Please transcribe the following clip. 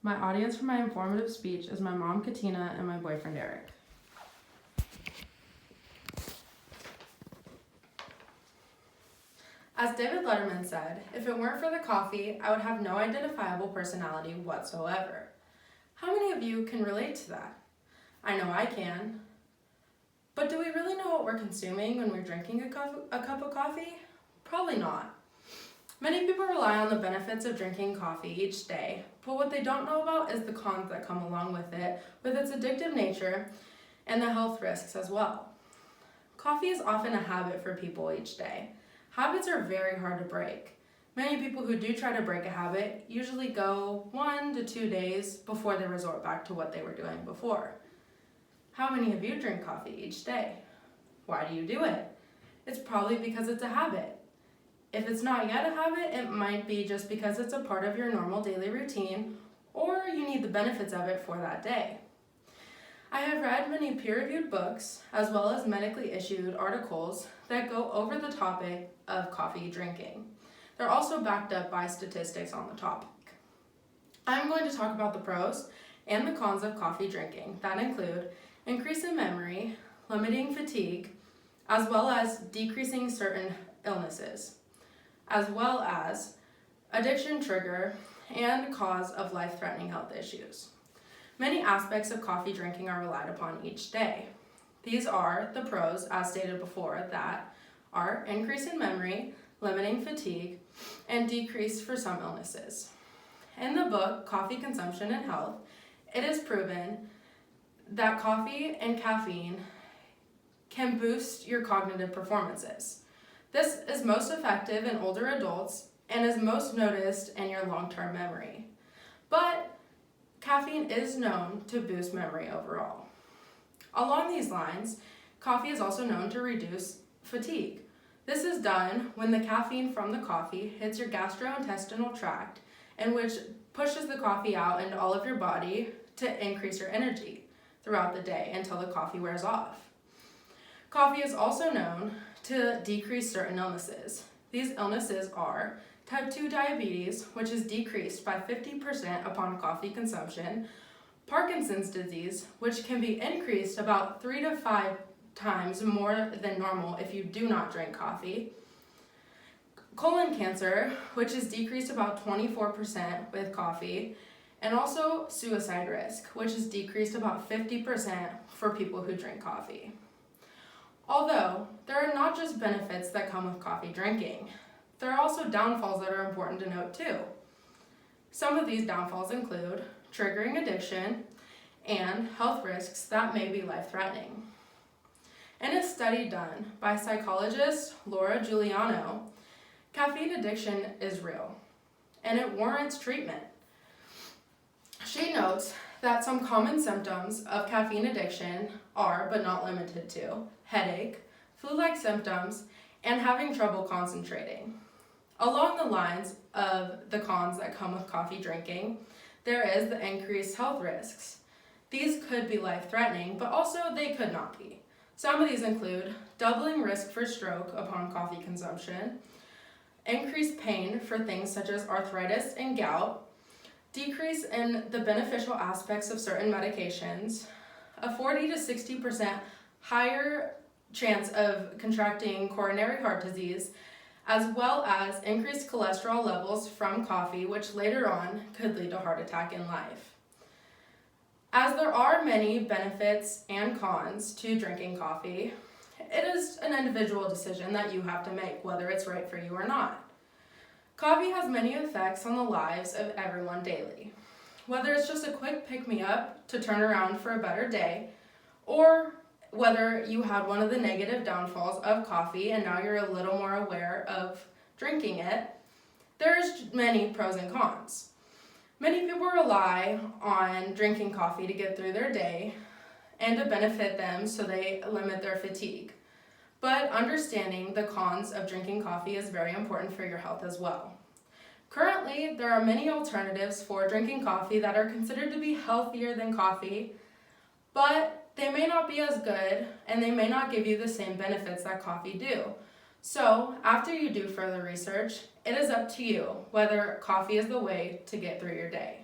My audience for my informative speech is my mom, Katina, and my boyfriend, Eric. As David Letterman said, if it weren't for the coffee, I would have no identifiable personality whatsoever. How many of you can relate to that? I know I can. But do we really know what we're consuming when we're drinking a cup of coffee? Probably not. Many people rely on the benefits of drinking coffee each day, but what they don't know about is the cons that come along with it, with its addictive nature and the health risks as well. Coffee is often a habit for people each day. Habits are very hard to break. Many people who do try to break a habit usually go 1 to 2 days before they resort back to what they were doing before. How many of you drink coffee each day? Why do you do it? It's probably because it's a habit. If it's not yet a habit, it might be just because it's a part of your normal daily routine, or you need the benefits of it for that day. I have read many peer-reviewed books, as well as medically issued articles that go over the topic of coffee drinking. They're also backed up by statistics on the topic. I'm going to talk about the pros and the cons of coffee drinking that include increase in memory, limiting fatigue, as well as decreasing certain illnesses, as well as addiction trigger and cause of life-threatening health issues. Many aspects of coffee drinking are relied upon each day. These are the pros, as stated before, that are increase in memory, limiting fatigue, and decrease for some illnesses. In the book, Coffee Consumption and Health, it is proven that coffee and caffeine can boost your cognitive performances. This is most effective in older adults and is most noticed in your long-term memory. But caffeine is known to boost memory overall. Along these lines, coffee is also known to reduce fatigue. This is done when the caffeine from the coffee hits your gastrointestinal tract, and which pushes the coffee out into all of your body to increase your energy throughout the day until the coffee wears off. Coffee is also known to decrease certain illnesses. These illnesses are type 2 diabetes, which is decreased by 50% upon coffee consumption, Parkinson's disease, which can be increased about 3 to 5 times more than normal if you do not drink coffee, colon cancer, which is decreased about 24% with coffee, and also suicide risk, which is decreased about 50% for people who drink coffee. Although, there are not just benefits that come with coffee drinking, there are also downfalls that are important to note too. Some of these downfalls include triggering addiction and health risks that may be life-threatening. In a study done by psychologist Laura Giuliano, caffeine addiction is real, and it warrants treatment. She notes that some common symptoms of caffeine addiction are, but not limited to, headache, flu-like symptoms, and having trouble concentrating. Along the lines of the cons that come with coffee drinking, there is the increased health risks. These could be life-threatening, but also they could not be. Some of these include doubling risk for stroke upon coffee consumption, increased pain for things such as arthritis and gout, decrease in the beneficial aspects of certain medications, a 40 to 60% higher chance of contracting coronary heart disease, as well as increased cholesterol levels from coffee, which later on could lead to heart attack in life. As there are many benefits and cons to drinking coffee, it is an individual decision that you have to make, whether it's right for you or not. Coffee has many effects on the lives of everyone daily. Whether it's just a quick pick-me-up to turn around for a better day, or whether you had one of the negative downfalls of coffee and now you're a little more aware of drinking it, there's many pros and cons. Many people rely on drinking coffee to get through their day and to benefit them so they limit their fatigue. But understanding the cons of drinking coffee is very important for your health as well. Currently, there are many alternatives for drinking coffee that are considered to be healthier than coffee, but they may not be as good and they may not give you the same benefits that coffee do. So, after you do further research, it is up to you whether coffee is the way to get through your day.